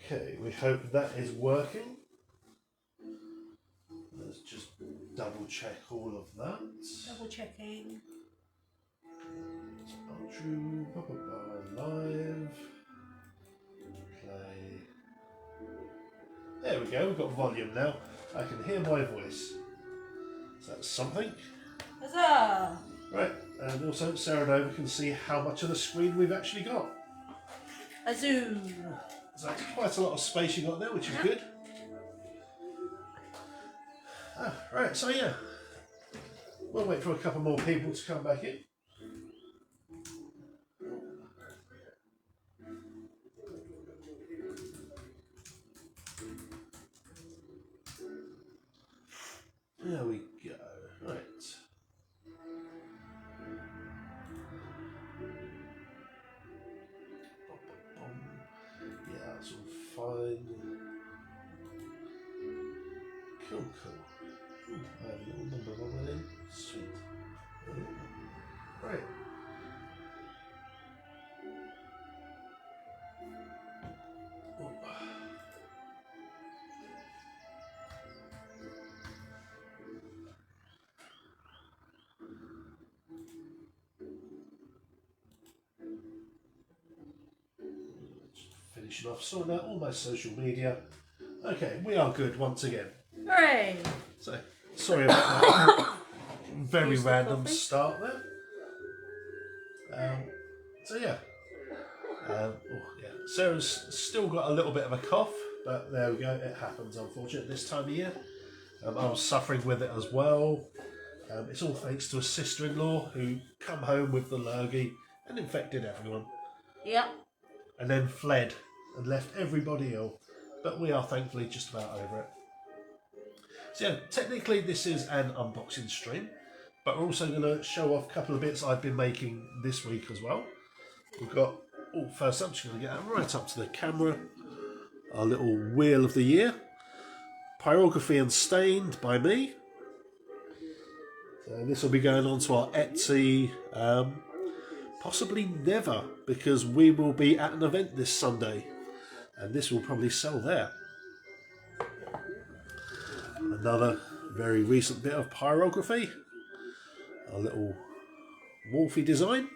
Okay, we hope that is working. Let's just double check all of that. Double checking. True. Live. Play. There we go, we've got volume now. I can hear my voice. So that's something. Huzzah! Right, and also Sarah and Nova can see how much of the screen we've actually got. A zoom. So that's quite a lot of space you got there, which is good. Right, so yeah. We'll wait for a couple more people to come back in. There we go. Right. Yeah, that's all fine. Cool. Ooh, I have a little number on there. Sweet. Right. Ooh. Finishing off, sorting out all my social media. Okay, we are good once again. Hooray! So, sorry about that. Very random start there. So yeah. Sarah's still got a little bit of a cough, but there we go. It happens, unfortunately, this time of year. I was suffering with it as well. It's all thanks to a sister-in-law who come home with the lurgy and infected everyone. Yep. And then fled and left everybody ill. But we are thankfully just about over it. So yeah, technically this is an unboxing stream, but we're also going to show off a couple of bits I've been making this week as well. We've got, first up, just going to get that right up to the camera. Our little wheel of the year. Pyrography and Stained by me. So this will be going on to our Etsy, possibly never, because we will be at an event this Sunday. And this will probably sell there. Another very recent bit of pyrography. A little Wolfie design.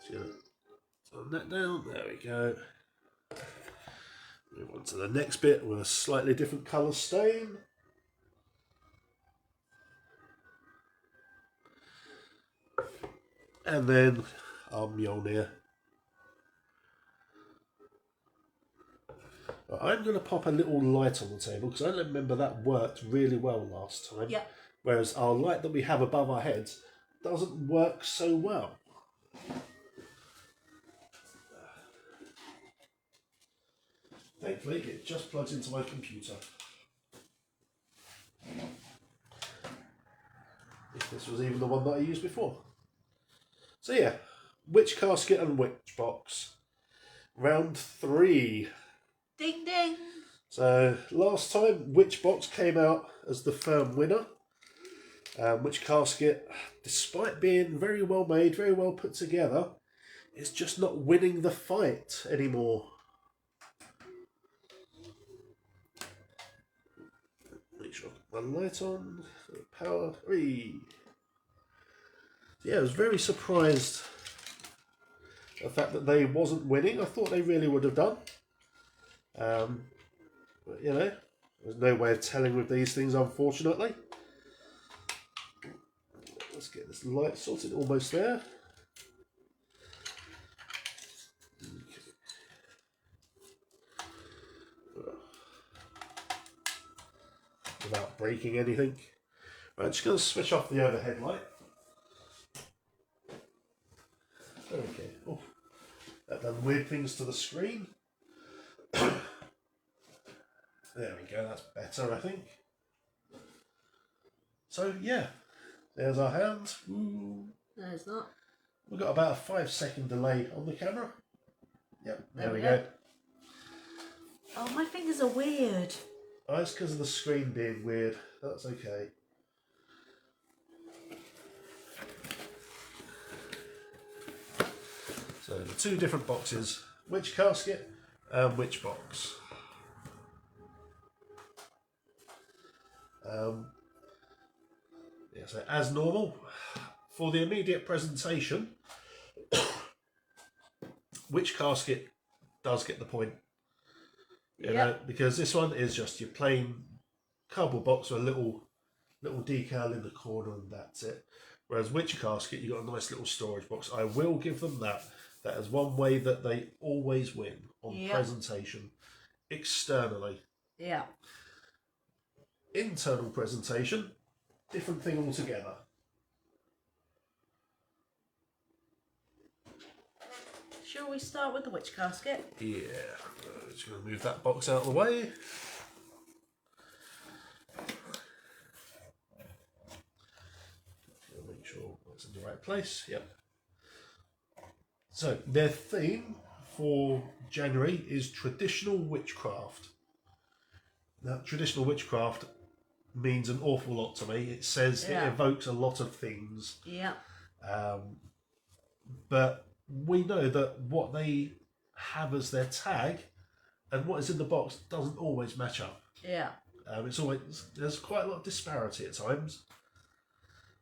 Turn that down. There we go. Move on to the next bit with a slightly different colour stain. And then our Mjolnir. I'm going to pop a little light on the table because I remember that worked really well last time. Yeah. Whereas our light that we have above our heads doesn't work so well. Thankfully, it just plugs into my computer. If this was even the one that I used before. So yeah, Witch Casket and Witch Box. Round 3. Ding ding. So last time, Witch Box came out as the firm winner. Witch Casket, despite being very well made, very well put together, is just not winning the fight anymore. Make sure I put my light on. Power 3. Yeah, I was very surprised at the fact that they wasn't winning. I thought they really would have done. But you know, there's no way of telling with these things, unfortunately. Let's get this light sorted, almost there. Okay. Without breaking anything. Right, just going to switch off the overhead light. Okay. Oh, that done weird things to the screen. There we go, that's better, I think. So, yeah, there's our hands. Ooh. No, it's not. We've got about a 5-second delay on the camera. Yep, there we go. Oh, my fingers are weird. Oh, it's because of the screen being weird. That's okay. So the two different boxes, witch casket and witch box. Yeah, so as normal, for the immediate presentation, witch casket does get the point. You know, because this one is just your plain cardboard box with a little decal in the corner, and that's it. Whereas witch casket, you got a nice little storage box. I will give them that. That is one way that they always win on presentation, externally. Yeah. Internal presentation, different thing altogether. Shall we start with the witch casket? Yeah, just going to move that box out of the way. Make sure it's in the right place. Yep. So their theme for January is traditional witchcraft. Now, traditional witchcraft means an awful lot to me. It says it evokes a lot of things. Yeah. But we know that what they have as their tag and what is in the box doesn't always match up. Yeah. It's always, there's quite a lot of disparity at times.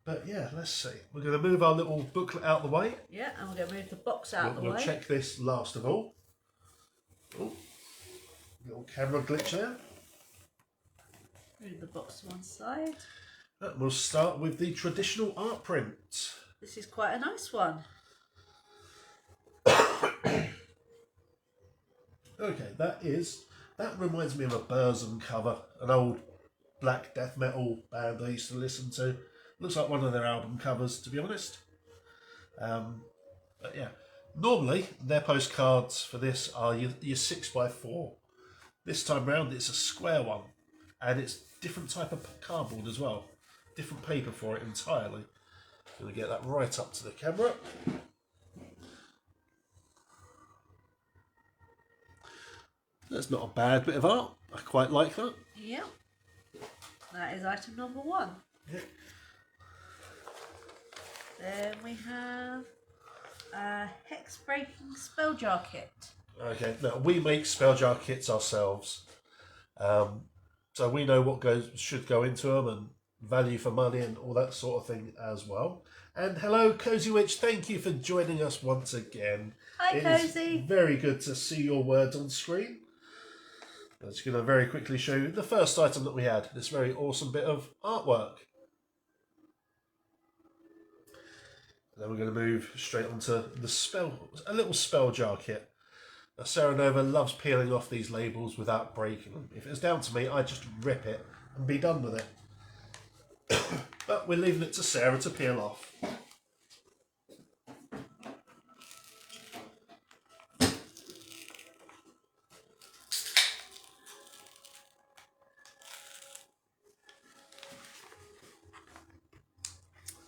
But yeah, let's see. We're going to move our little booklet out of the way. Yeah, and we're going to move the box out of the way. We'll check this last of all. Oh, little camera glitch there. Move the box to one side. And we'll start with the traditional art print. This is quite a nice one. Okay, that reminds me of a Burzum cover, an old black death metal band I used to listen to. Looks like one of their album covers, to be honest. But yeah, normally their postcards for this are your 6x4. This time round it's a square one, and it's different type of cardboard as well, different paper for it entirely. Gonna get that right up to the camera. That's not a bad bit of art. I quite like that. Yeah. That is item number 1. Yeah. Then we have a hex breaking spell jar kit. Okay, now we make spell jar kits ourselves. So we know what should go into them and value for money and all that sort of thing as well. And hello, Cozy Witch. Thank you for joining us once again. Hi, Cozy. It is very good to see your words on screen. I'm just going to very quickly show you the first item that we had. This very awesome bit of artwork. And then we're going to move straight onto the a little spell jar kit. Now, Sarah Nova loves peeling off these labels without breaking them. If it's down to me, I just rip it and be done with it. But we're leaving it to Sarah to peel off.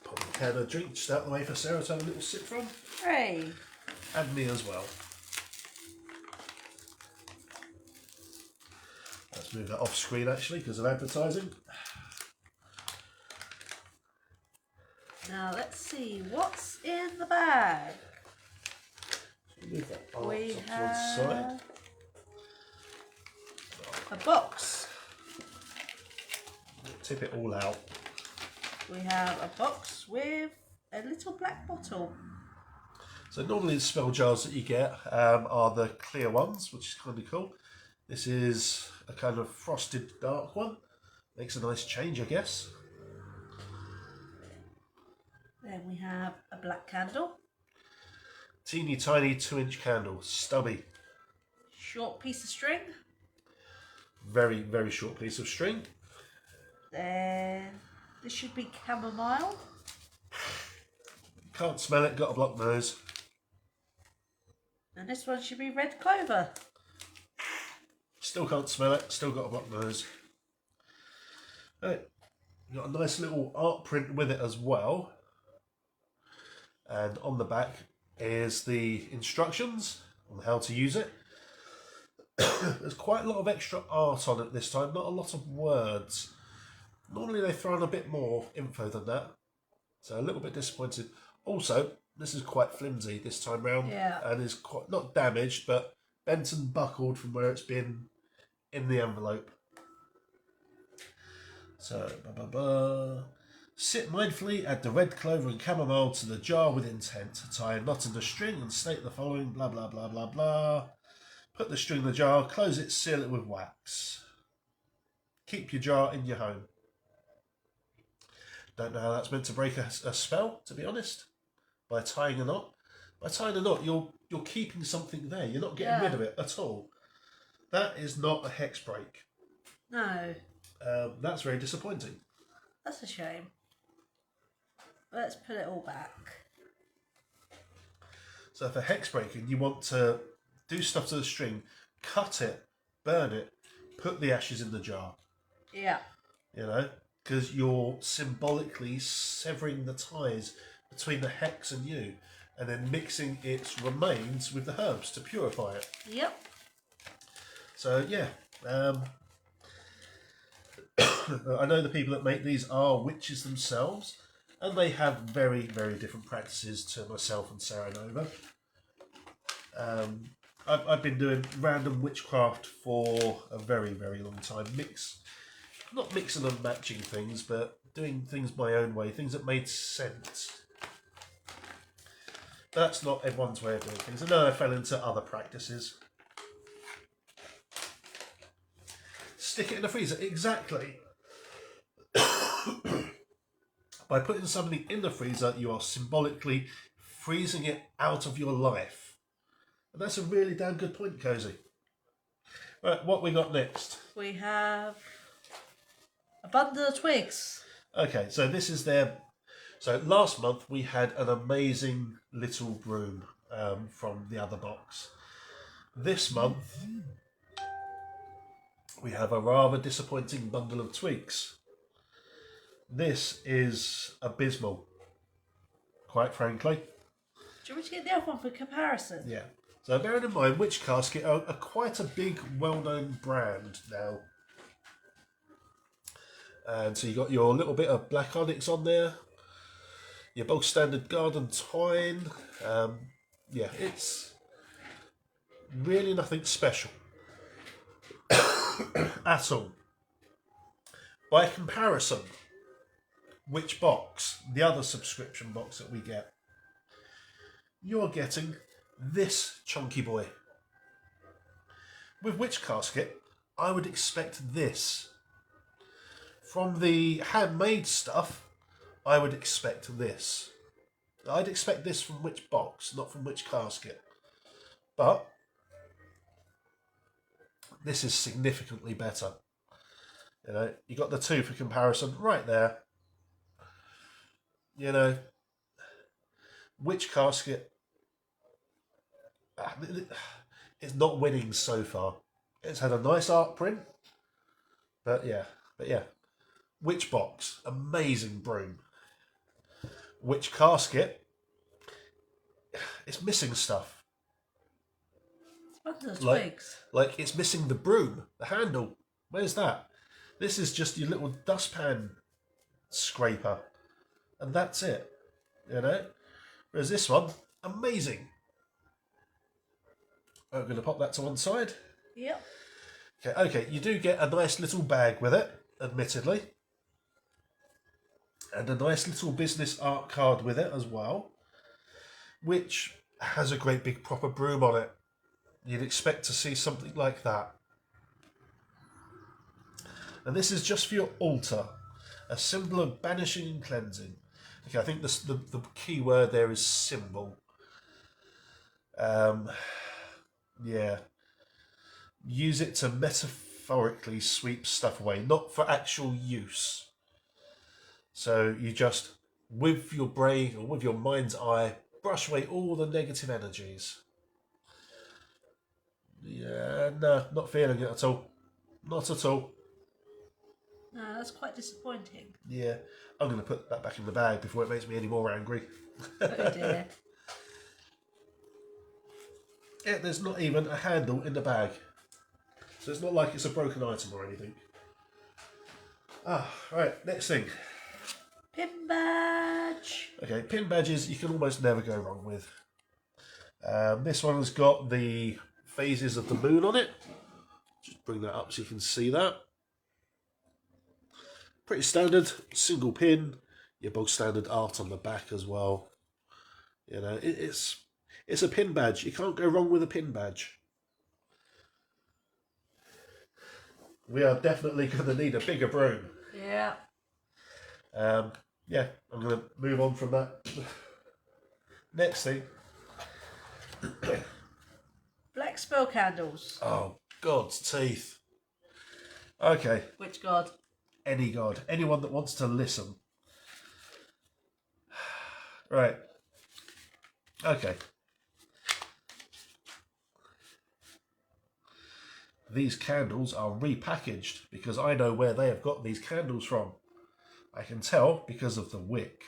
Put a can of drink just out the way for Sarah to have a little sip from. Hey. And me as well. Let's move that off screen actually because of advertising. Now let's see what's in the bag. Move that art We up to one side. have a box. Tip it all out. We have a box with a little black bottle. So normally the spell jars that you get are the clear ones, which is kind of cool. This is a kind of frosted dark one. Makes a nice change, I guess. Then we have a black candle. Teeny tiny 2-inch candle, stubby. Short piece of string. Very, very short piece of string. Then this should be chamomile. Can't smell it, got a blocked nose. And this one should be red clover. Still can't smell it, still got a blocked nose. Right. Got a nice little art print with it as well. And on the back is the instructions on how to use it. There's quite a lot of extra art on it this time, not a lot of words. Normally they throw in a bit more info than that, so a little bit disappointed. Also, This is quite flimsy this time round. Yeah. And is quite, not damaged, but bent and buckled from where it's been in the envelope. So, sit mindfully, add the red clover and chamomile to the jar with intent. Tie a knot in the string and state the following, blah, blah, blah, blah, blah. Put the string in the jar, close it, seal it with wax. Keep your jar in your home. Don't know how that's meant to break a spell, to be honest. By tying a knot. By tying a knot, you're keeping something there. You're not getting rid of it at all. That is not a hex break. No. That's very disappointing. That's a shame. Let's put it all back. So for hex breaking, you want to do stuff to the string, cut it, burn it, put the ashes in the jar. Yeah. You know, because you're symbolically severing the ties between the hex and you, and then mixing its remains with the herbs to purify it. Yep. So yeah, I know the people that make these are witches themselves, and they have very, very different practices to myself and Sarah Nova. I've been doing random witchcraft for a very, very long time. Not mixing and matching things, but doing things my own way, things that made sense. But that's not everyone's way of doing things. And then I fell into other practices. Stick it in the freezer. Exactly. By putting something in the freezer, you are symbolically freezing it out of your life. And that's a really damn good point, Cozy. Right, what we got next? We have a bundle of twigs. Okay, so this is their... So last month we had an amazing little broom from the other box. This month we have a rather disappointing bundle of twigs. This is abysmal, quite frankly. Do you want me to get the other one for comparison? Yeah. So bearing in mind, Witch Casket are quite a big, well-known brand now. And so you got your little bit of black onyx on there, your bog standard garden twine. Yeah, it's really nothing special at all. By comparison, Witch Box, the other subscription box that we get, you're getting this chunky boy. With Witch Casket, I would expect this. From the handmade stuff, I would expect this. I'd expect this from Witch Box, not from Witch Casket. But this is significantly better. You know, you got the two for comparison right there. You know, Witch Casket is not winning so far. It's had a nice art print, but yeah. Witch Box, amazing broom. Witch Casket, it's missing stuff. Bundle of twigs. Like it's missing the broom, the handle. Where's that? This is just your little dustpan scraper, and that's it. You know. Whereas this one, amazing. I'm going to pop that to one side. Yep. Okay, you do get a nice little bag with it, admittedly. And a nice little business art card with it as well, which has a great big proper broom on it. You'd expect to see something like that. And this is just for your altar, a symbol of banishing and cleansing. Okay, I think the key word there is symbol. Yeah. Use it to metaphorically sweep stuff away, not for actual use. So you just, with your brain or with your mind's eye, brush away all the negative energies. Yeah, no, not feeling it at all. Not at all. No, that's quite disappointing. Yeah, I'm going to put that back in the bag before it makes me any more angry. Oh dear. Yeah, there's not even a handle in the bag. So it's not like it's a broken item or anything. Ah, right, next thing. Pin badge. Okay, pin badges you can almost never go wrong with. This one has got the phases of the moon on it. Just bring that up so you can see that. Pretty standard, single pin. Your bog standard art on the back as well. You know, it's a pin badge. You can't go wrong with a pin badge. We are definitely going to need a bigger broom. Yeah. Yeah, I'm going to move on from that. Next thing. Black spell candles. Oh, God's teeth. Okay. Which god? Any god. Anyone that wants to listen. Right. Okay. These candles are repackaged because I know where they have got these candles from. I can tell because of the wick.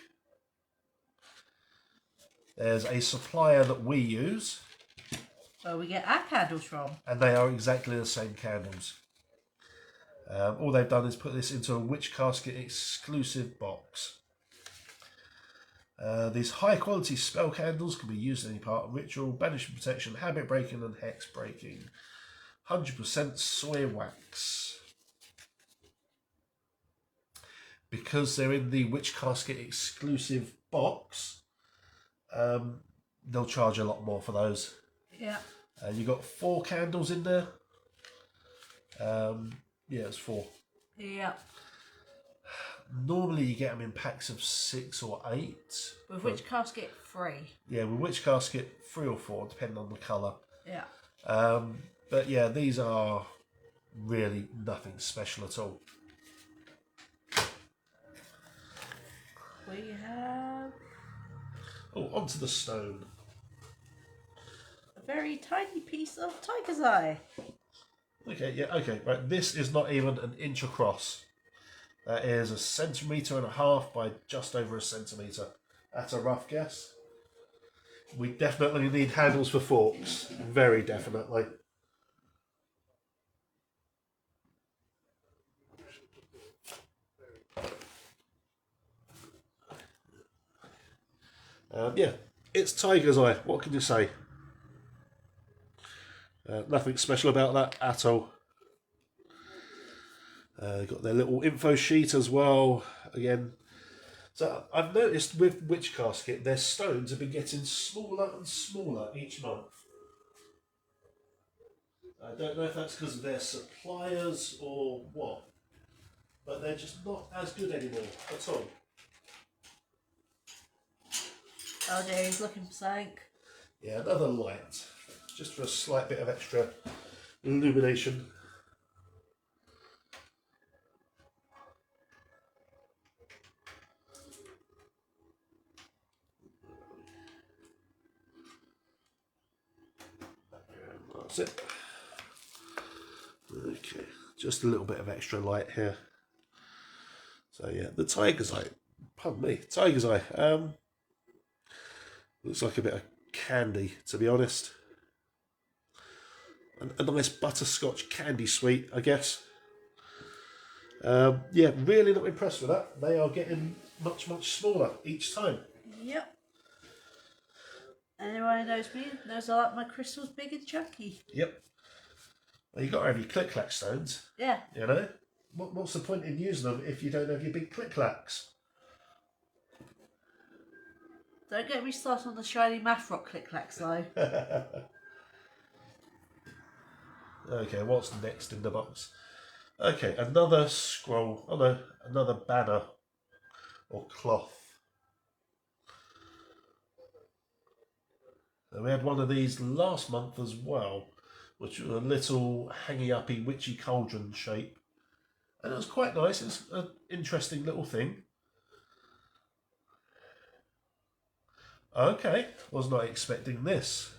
There's a supplier that we use. Where we get our candles from. And they are exactly the same candles. All they've done is put this into a Witch Casket exclusive box. These high quality spell candles can be used in any part of ritual, banishment protection, habit breaking and hex breaking. 100% soy wax. Because they're in the Witch Casket exclusive box, they'll charge a lot more for those. Yeah. You've got 4 candles in there. Yeah, it's 4. Yeah. Normally you get them in packs of 6 or 8. With Witch Casket 3. Yeah, with Witch Casket 3 or 4, depending on the colour. Yeah. But yeah, these are really nothing special at all. We have Oh, onto the stone. a very tiny piece of tiger's eye. Okay, yeah, okay, right. This is not even an inch across. That is 1.5 centimetres by just over 1 centimetre. That's a rough guess. We definitely need handles for forks. Very definitely. Yeah, it's tiger's eye. What can you say? Nothing special about that at all. Got their little info sheet as well. Again, so I've noticed with Witch Casket, their stones have been getting smaller and smaller each month. I don't know if that's because of their suppliers or what, but they're just not as good anymore at all. Oh dear, he's looking for something. Yeah, another light, just for a slight bit of extra illumination. That's it. Okay, just a little bit of extra light here. So yeah, the tiger's eye. Pardon me, tiger's eye. Looks like a bit of candy, to be honest. A nice butterscotch candy sweet, I guess. Yeah, really not impressed with that. They are getting much, much smaller each time. Yep. Anyone who knows me knows I like my crystals big and chunky. Yep. Well, you've got to have your click-clack stones. Yeah. You know? What's the point in using them if you don't have your big click-clacks? Don't get me started on the shiny math rock click-clacks though. Okay, what's next in the box? Okay, another scroll. Oh no, another banner or cloth. So we had one of these last month as well, which was a little hangy-uppy witchy cauldron shape. And it was quite nice. It's an interesting little thing. Okay, was not expecting this.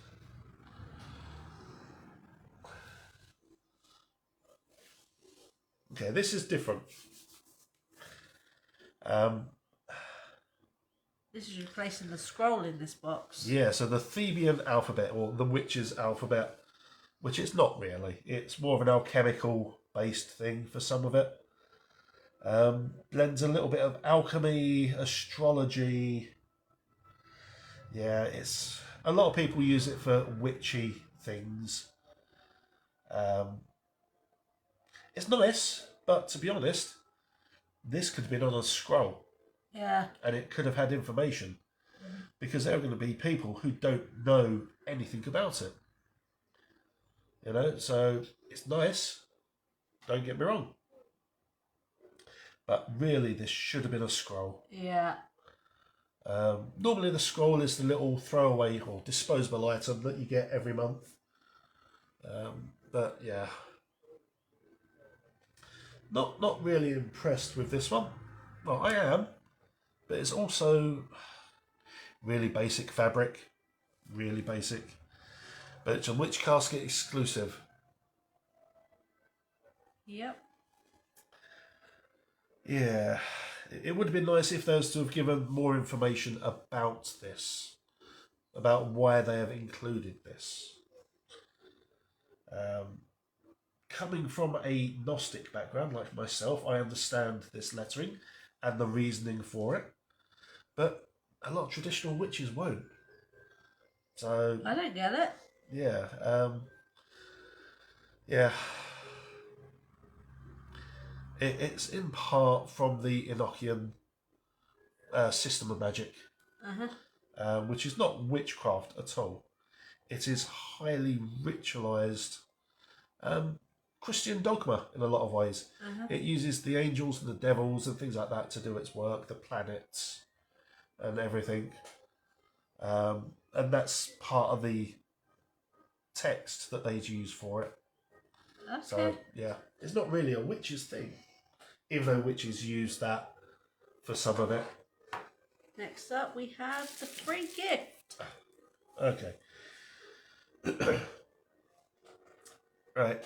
Okay, this is different. This is replacing the scroll in this box. Yeah, so the Theban alphabet, or the witch's alphabet, which it's not really. It's more of an alchemical based thing for some of it. Blends a little bit of alchemy, astrology. Yeah, it's a lot of people use it for witchy things. It's nice, but to be honest, this could have been on a scroll. Yeah. And it could have had information, because there are going to be people who don't know anything about it. You know, so it's nice. Don't get me wrong. But really, this should have been a scroll. Yeah. Normally the scroll is the little throwaway or disposable item that you get every month. But yeah, not really impressed with this one. Well, I am, but it's also really basic fabric, really basic. But it's a Witch Casket exclusive. Yep. Yeah, it would have been nice if they was to have given more information about this, about why they have included this. Coming from a Gnostic background like myself, I understand this lettering and the reasoning for it, but a lot of traditional witches won't. So I don't get it. yeah, yeah. It's in part from the Enochian system of magic, which is not witchcraft at all. It is highly ritualized Christian dogma in a lot of ways. It uses the angels and the devils and things like that to do its work, the planets and everything. And that's part of the text that they use for it. Okay. So, yeah, it's not really a witch's thing, even though witches use that for some of it. Next up, we have the free gift. Okay. Right.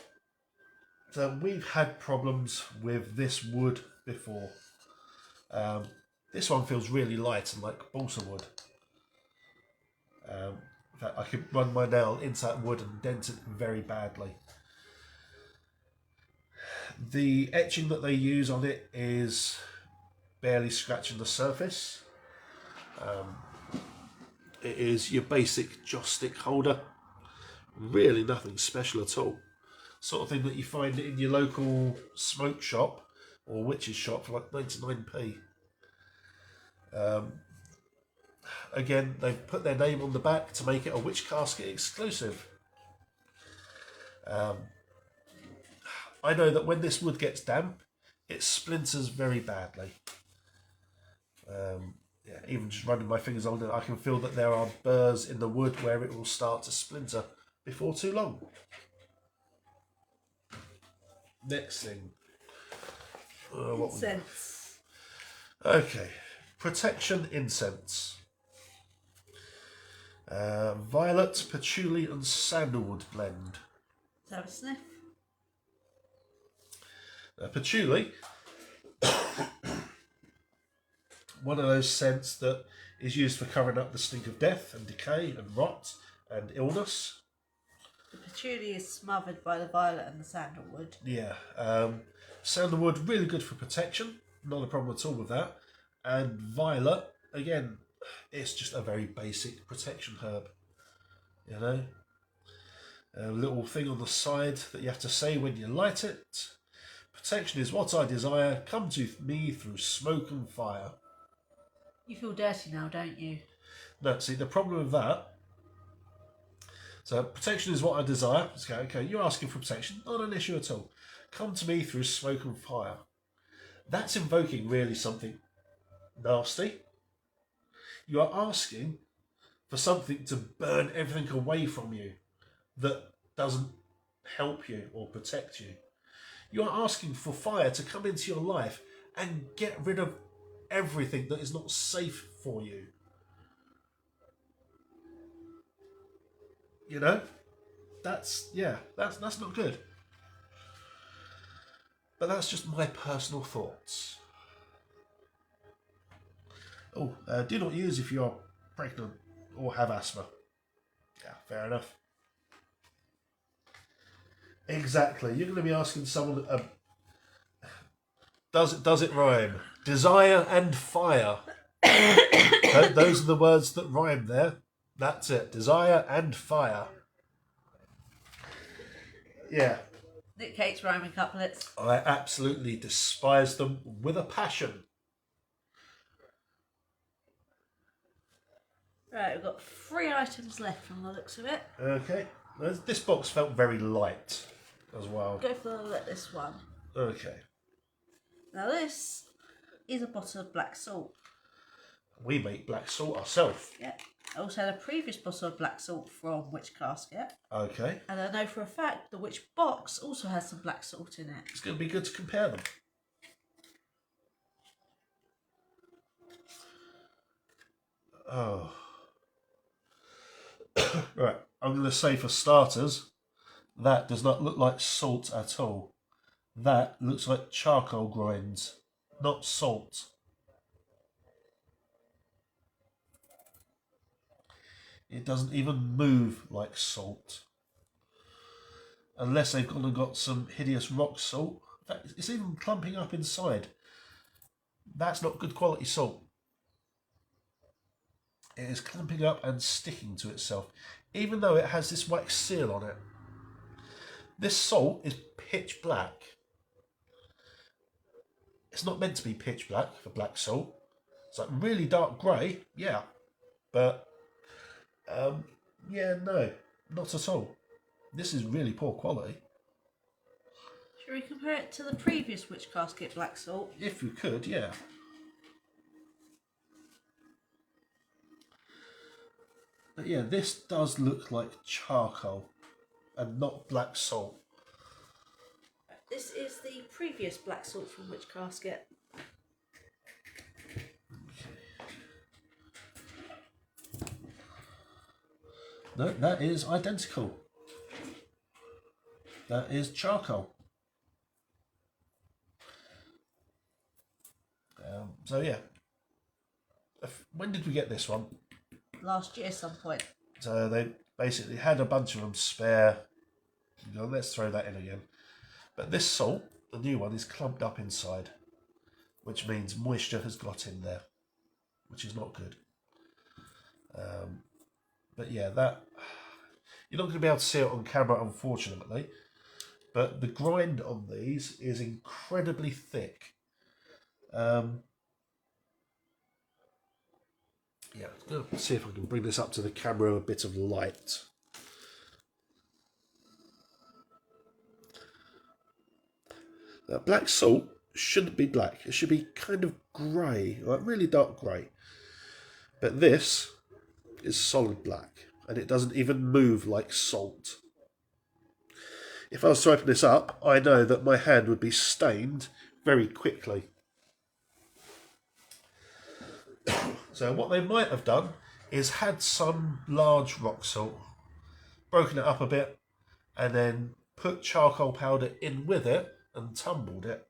So we've had problems with this wood before. This one feels really light and like balsa wood. In fact, I could run my nail into that wood and dent it very badly. The etching that they use on it is barely scratching the surface. It is your basic joss stick holder. Really nothing special at all. Sort of thing that you find in your local smoke shop or witch's shop for like 99p. Again, they've put their name on the back to make it a Witch Casket exclusive. I know that when this wood gets damp, it splinters very badly. Yeah, even just running my fingers on it, I can feel that there are burrs in the wood where it will start to splinter before too long. Next thing. Incense. Okay. Protection incense. Violet, patchouli and sandalwood blend. Let's have a sniff. Patchouli, one of those scents that is used for covering up the stink of death and decay and rot and illness. The patchouli is smothered by the violet and the sandalwood. Yeah, sandalwood really good for protection, not a problem at all with that. And violet, again, it's just a very basic protection herb. You know, a little thing on the side that you have to say when you light it. Protection is what I desire. Come to me through smoke and fire. You feel dirty now, don't you? No, see, the problem with that... So, protection is what I desire. Okay, you're asking for protection. Not an issue at all. Come to me through smoke and fire. That's invoking really something nasty. You are asking for something to burn everything away from you that doesn't help you or protect you. You are asking for fire to come into your life and get rid of everything that is not safe for you. You know? That's not good. But that's just my personal thoughts. Oh, do not use if you're pregnant or have asthma. Yeah, fair enough. Exactly. You're going to be asking someone Does it rhyme? Desire and fire. Those are the words that rhyme there. That's it. Desire and fire. Yeah. Nick hates rhyming couplets. I absolutely despise them with a passion. Right, we've got 3 items left from the looks of it. Okay. This box felt very light as well. Go for this one. Okay. Now this is a bottle of black salt. We make black salt ourselves. Yeah. I also had a previous bottle of black salt from Witch Casket. Okay. And I know for a fact the Witch box also has some black salt in it. It's going to be good to compare them. Oh. Right. I'm going to say for starters, that does not look like salt at all. That looks like charcoal grinds, not salt. It doesn't even move like salt. Unless they've gone and got some hideous rock salt. In fact, it's even clumping up inside. That's not good quality salt. It is clumping up and sticking to itself, even though it has this wax seal on it. This salt is pitch black. It's not meant to be pitch black for black salt. It's like really dark grey, yeah. But, yeah, no, not at all. This is really poor quality. Should we compare it to the previous Witch Casket black salt? If you could, yeah. But yeah, this does look like charcoal and not black salt. This is the previous black salt from Witch Casket. No, that is identical. That is charcoal. So yeah. When did we get this one? Last year some point. So they basically had a bunch of them spare. You know, let's throw that in again. But this salt, the new one, is clumped up inside, which means moisture has got in there, which is not good. But yeah, that you're not going to be able to see it on camera, unfortunately. But the grind on these is incredibly thick. Yeah, let's see if I can bring this up to the camera a bit of light. Now, black salt shouldn't be black. It should be kind of grey, like really dark grey. But this is solid black, and it doesn't even move like salt. If I was to open this up, I know that my hand would be stained very quickly. So what they might have done is had some large rock salt, broken it up a bit, and then put charcoal powder in with it and tumbled it,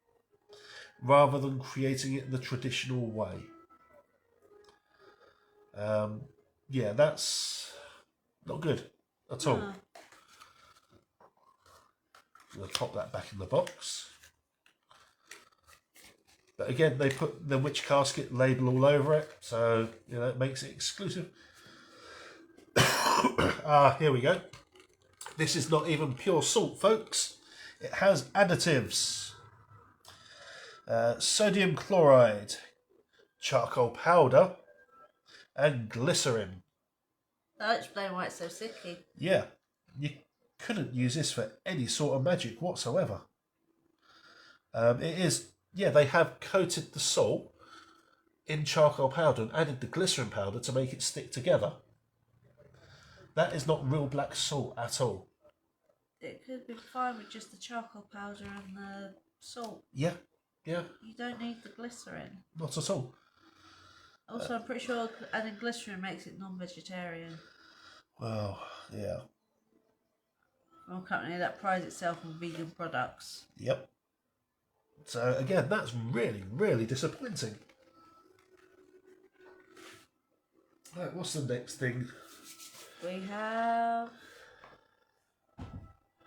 rather than creating it the traditional way. Yeah, that's not good at all. No. I'm going to pop that back in the box. But again, they put the Witch Casket label all over it, so you know it makes it exclusive. Here we go. This is not even pure salt, folks. It has additives. Sodium chloride, charcoal powder, and glycerin. That'll explain why it's so sicky. Yeah, you couldn't use this for any sort of magic whatsoever. It is, yeah, they have coated the salt in charcoal powder and added the glycerin powder to make it stick together. That is not real black salt at all. It could be fine with just the charcoal powder and the salt. Yeah, yeah. You don't need the glycerin. Not at all. Also, I'm pretty sure adding glycerin makes it non-vegetarian. Well, yeah. From a company that prides itself on vegan products. Yep. So again, that's really, really disappointing. Right, what's the next thing? We have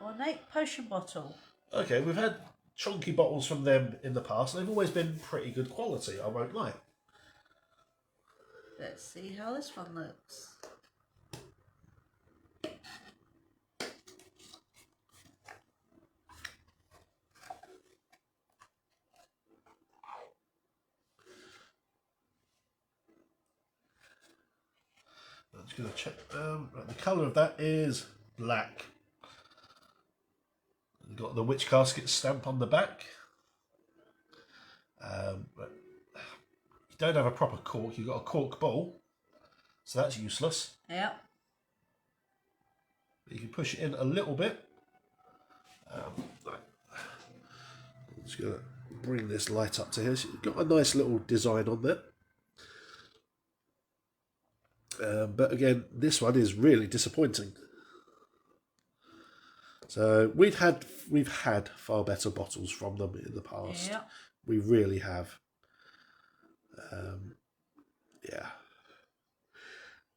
ornate potion bottle. Okay, we've had chunky bottles from them in the past. They've always been pretty good quality, I won't lie. Let's see how this one looks. I'm just going to check. Right, the colour of that is black. You've got the witch casket stamp on the back. But you don't have a proper cork. You've got a cork ball, so that's useless. Yep. But you can push it in a little bit. Right. I'm just going to bring this light up to here. So you've got a nice little design on there. But again, this one is really disappointing. So we've had far better bottles from them in the past. Yep. We really have. Yeah.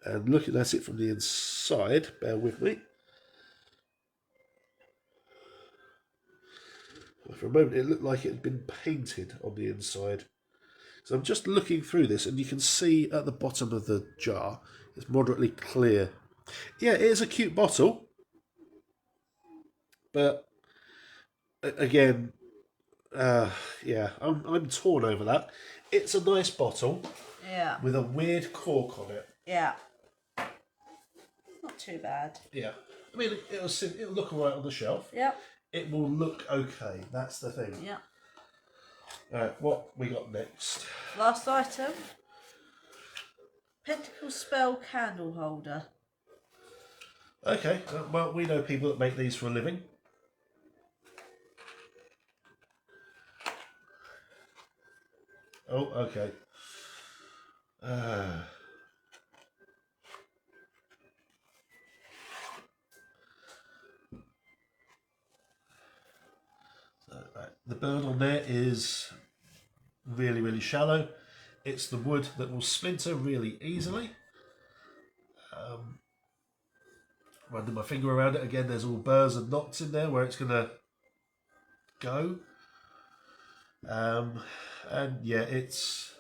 And looking at it from the inside, bear with me. For a moment, it looked like it had been painted on the inside. So I'm just looking through this, and you can see at the bottom of the jar, it's moderately clear. Yeah, it is a cute bottle. But again, yeah, I'm torn over that. It's a nice bottle. Yeah. With a weird cork on it. Yeah. Not too bad. Yeah. I mean, it'll look alright on the shelf. Yep. It will look okay. That's the thing. Yep. Alright, what we got next? Last item. Pentacle spell candle holder. Okay, well, we know people that make these for a living. Oh, okay. Right. The burn on there is really, really shallow. It's the wood that will splinter really easily. Running my finger around it again, there's all burrs and knots in there where it's going to go. And yeah, it's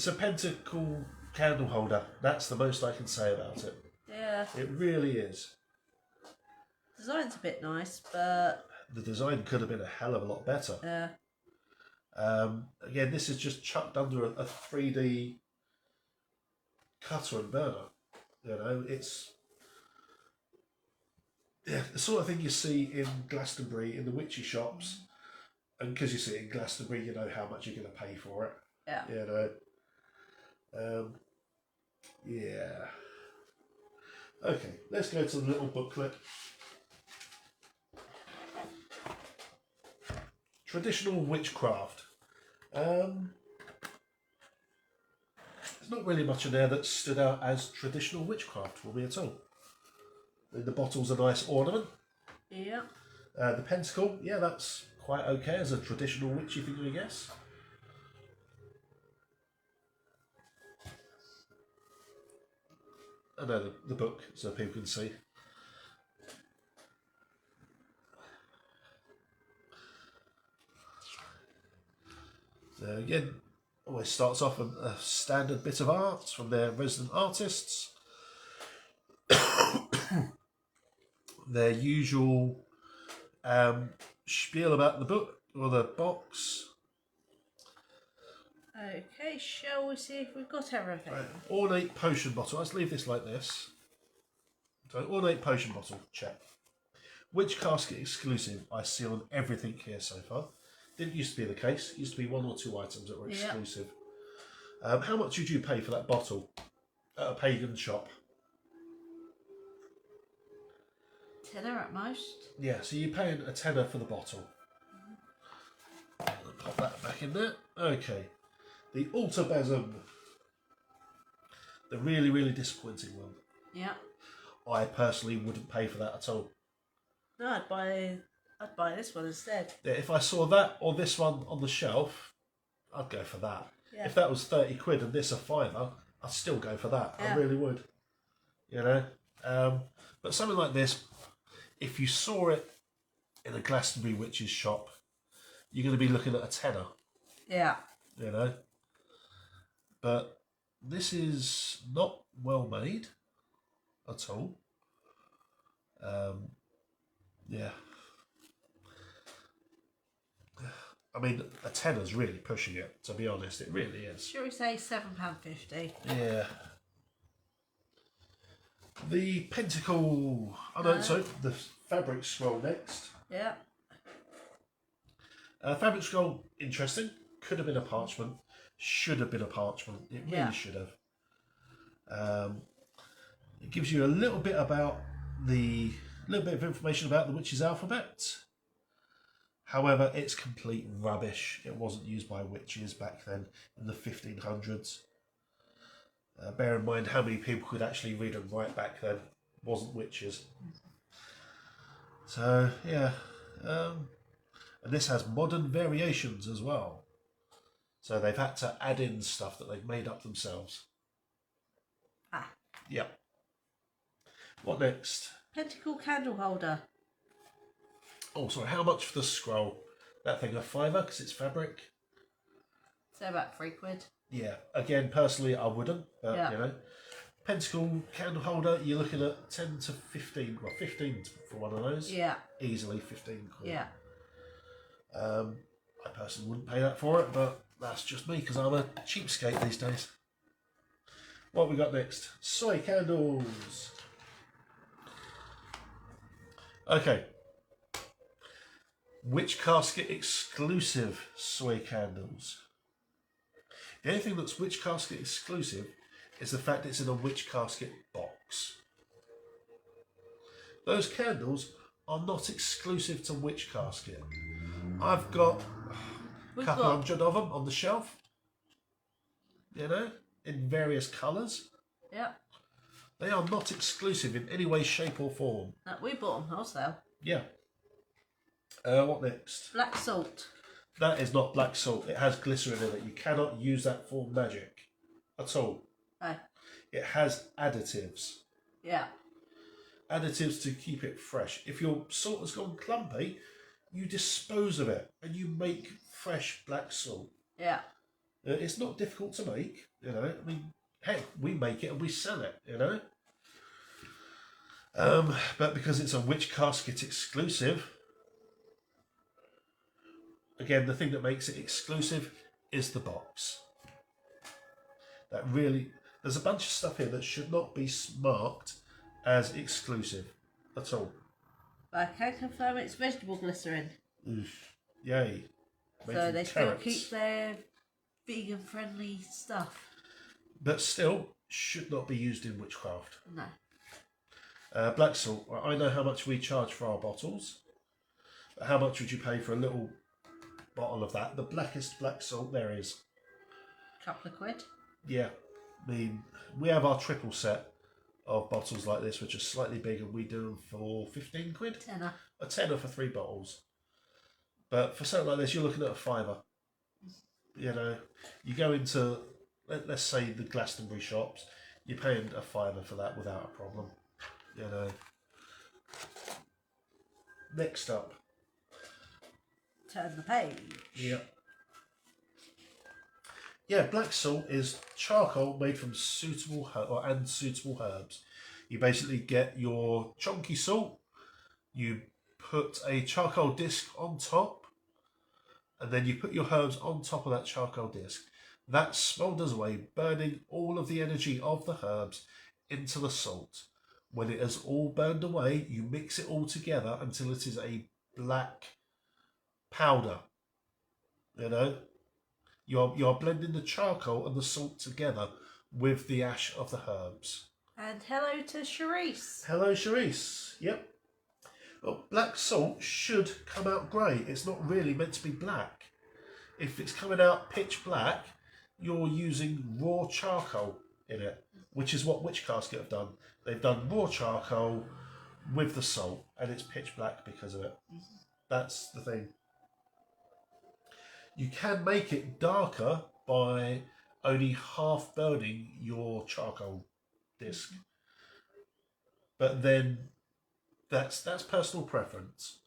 a pentacle candle holder. That's the most I can say about it. Yeah. It really is. Design's a bit nice, but the design could have been a hell of a lot better. Yeah. Again, this is just chucked under a 3D cutter and burner. You know, it's the sort of thing you see in Glastonbury in the witchy shops, and because you see it in Glastonbury, you know how much you're going to pay for it. Yeah. You know. Yeah. Okay, let's go to the little booklet. Traditional witchcraft. There's not really much in there that stood out as traditional witchcraft for me at all. The bottle's a nice ornament. Yeah. The pentacle, yeah, that's quite okay as a traditional witchy thing, I guess. I know the book, so people can see. So again, always starts off with a standard bit of art from their resident artists. Their usual spiel about the book or the box. Okay, shall we see if we've got everything? Right. Ornate potion bottle. Let's leave this like this. So ornate potion bottle, check. Witch casket exclusive. I see on everything here so far. Didn't used to be the case. It used to be 1 or 2 items that were exclusive. Yep. How much did you pay for that bottle at a pagan shop? Tenner at most. Yeah, so you're paying a tenner for the bottle. Pop that back in there. Okay. The altar besom. The really, really disappointing one. Yeah. I personally wouldn't pay for that at all. No, I'd buy this one instead. Yeah, if I saw that or this one on the shelf, I'd go for that. Yeah. If that was 30 quid and this a £5, I'd still go for that. Yeah. I really would. You know? But something like this, if you saw it in a Glastonbury witch's shop, you're going to be looking at a tenner. Yeah. You know, but this is not well made at all. Yeah. I mean, a tenner's really pushing it, to be honest. It really is. Should we say £7.50? Yeah. The pentacle... Oh, no, so the fabric scroll next. Yeah. Fabric scroll, interesting. Could have been a parchment. Should have been a parchment. It really should have. It gives you a little bit about a little bit of information about the witch's alphabet. However, it's complete rubbish. It wasn't used by witches back then in the 1500s. Bear in mind how many people could actually read and write back then. Wasn't witches. So, yeah. And this has modern variations as well. So they've had to add in stuff that they've made up themselves. Ah. Yep. What next? Pentacle candle holder. Oh, sorry, how much for the scroll? That thing, a £5 because it's fabric? So about £3. Yeah, again, personally, I wouldn't, but you know. Pentacle candle holder, you're looking at 10 to 15, well, 15 for one of those. Yeah. Easily 15 quid. Yeah. I personally wouldn't pay that for it, but that's just me because I'm a cheapskate these days. What have we got next? Soy candles. Okay. Witch Casket exclusive soy candles. The only thing that's Witch Casket exclusive is the fact it's in a Witch Casket box. Those candles are not exclusive to Witch Casket. I've got a couple hundred of them on the shelf, you know, in various colours. Yeah. They are not exclusive in any way, shape or form. We bought them wholesale. Yeah. What next? Black salt. That is not black salt. It has glycerin in it. You cannot use that for magic at all. Oh. It has additives. Yeah. Additives to keep it fresh. If your salt has gone clumpy, you dispose of it and you make fresh black salt. Yeah. It's not difficult to make, you know. I mean, heck, we make it and we sell it, you know. But because it's a Witch Casket exclusive, again, the thing that makes it exclusive is the box. That really, there's a bunch of stuff here that should not be marked as exclusive at all. But I can confirm it's vegetable glycerin. Oof. Yay. Made So from they still carrots. keep their vegan friendly stuff. But still, should not be used in witchcraft. No. Black salt. Well, I know how much we charge for our bottles. But how much would you pay for a little bottle of that? The blackest black salt there is. Couple of quid. Yeah. I mean, we have our triple set of bottles like this, which are slightly bigger. We do them for 15 quid. Tenner. A tenner for 3 bottles. But for something like this, you're looking at a £5. You know, you go into, let's say, the Glastonbury shops, you're paying a £5 for that without a problem. You know. Next up. Turn the page. Yeah. Yeah, black salt is charcoal made from suitable herbs. You basically get your chunky salt, you put a charcoal disc on top, and then you put your herbs on top of that charcoal disc. That smoulders away, burning all of the energy of the herbs into the salt. When it has all burned away, you mix it all together until it is a black powder. You know? You're blending the charcoal and the salt together with the ash of the herbs. And hello to Charisse. Hello, Charisse. Yep. Well, black salt should come out grey. It's not really meant to be black. If it's coming out pitch black, you're using raw charcoal in it, which is what Witch Casket have done. They've done raw charcoal with the salt, and it's pitch black because of it. That's the thing. You can make it darker by only half burning your charcoal disc. But then that's personal preference.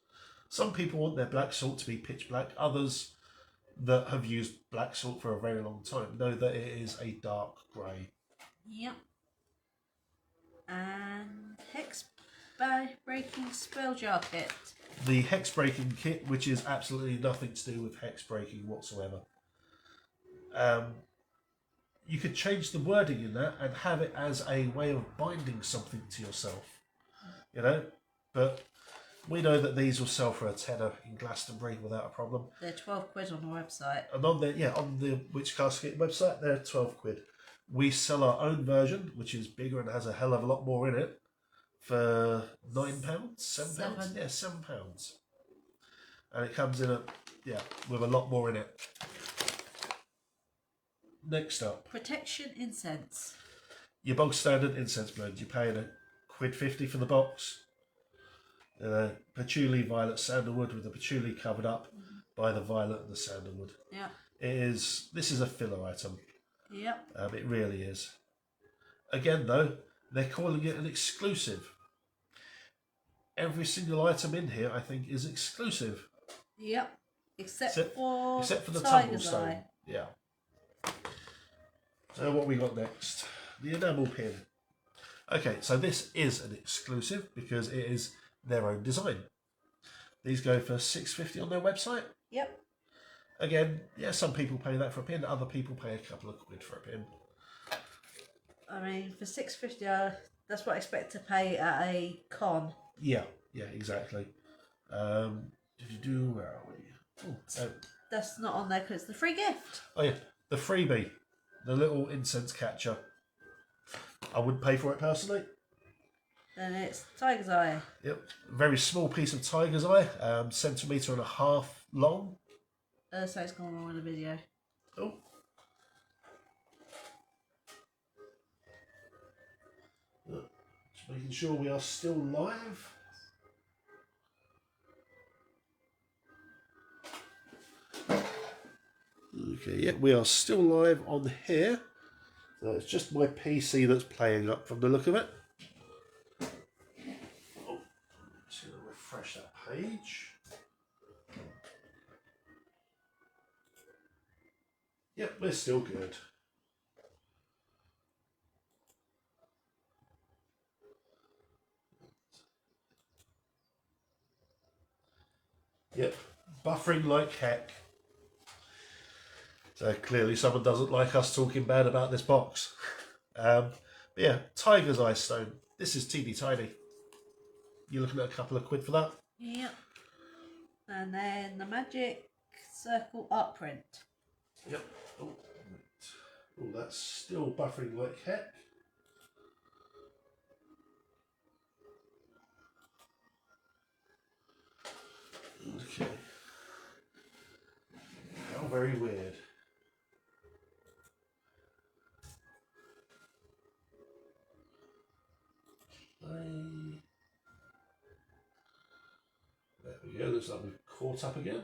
Some people want their black salt to be pitch black. Others that have used black salt for a very long time know that it is a dark grey. Yep. And hex breaking spell jar kit. The hex breaking kit, which is absolutely nothing to do with hex breaking whatsoever. You could change the wording in that and have it as a way of binding something to yourself, you know. But we know that these will sell for a tenner in Glastonbury without a problem. They're 12 quid on the website. And on the Witch Casket website, they're 12 quid. We sell our own version, which is bigger and has a hell of a lot more in it, for £9, £7. Yeah, £7. And it comes in with a lot more in it. Next up, protection incense. Your bog standard incense blend. You're paying £1.50 for the box. Patchouli, violet, sandalwood, with the patchouli covered up by the violet and the sandalwood. Yeah. This is a filler item. Yep. It really is. Again, though, they're calling it an exclusive. Every single item in here, I think, is exclusive. Yep. Except for the Tiger's tumblestone. Eye. Yeah. So what we got next? The enamel pin. Okay, so this is an exclusive because it is their own design. These go for $6.50 on their website. Yep. Again, yeah, some people pay that for a pin. Other people pay a couple of quid for a pin. I mean, for $6.50, that's what I expect to pay at a con. Yeah, exactly. Where are we? Oh, that's not on there because it's the free gift. Oh yeah, the freebie, the little incense catcher. I wouldn't pay for it personally. Then it's Tiger's Eye. Yep, very small piece of Tiger's Eye, 1.5 cm long. So it's gone wrong in the video. Oh. Just making sure we are still live. Okay, yeah, we are still live on here. So it's just my PC that's playing up from the look of it. Oh, just going to refresh that page. Yep, we're still good. Yep, buffering like heck. So clearly someone doesn't like us talking bad about this box. But yeah, Tiger's Eye stone. This is teeny tiny. You're looking at a couple of quid for that? Yep. And then the magic circle art print. Yep. Oh, that's still buffering like heck. Okay. How very weird. There we go, looks like we've caught up again.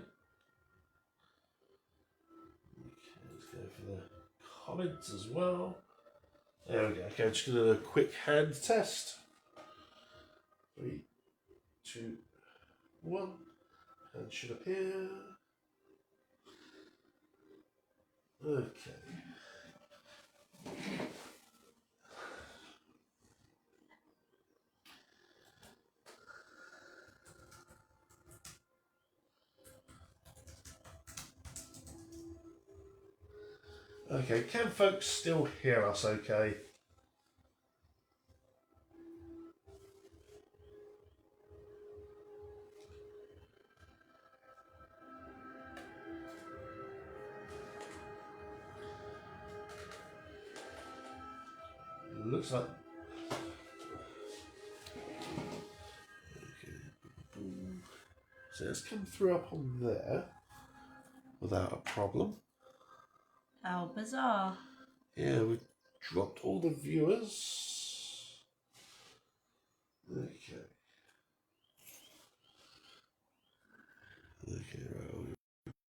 Okay, let's go for the comments as well. There we go. Okay, I'm just going to do a quick hand test. 3, 2, 1. Hand should appear. Okay. Okay, can folks still hear us okay? Looks like... Okay. So it's come through up on there without a problem. How bizarre. Yeah, we've dropped all the viewers.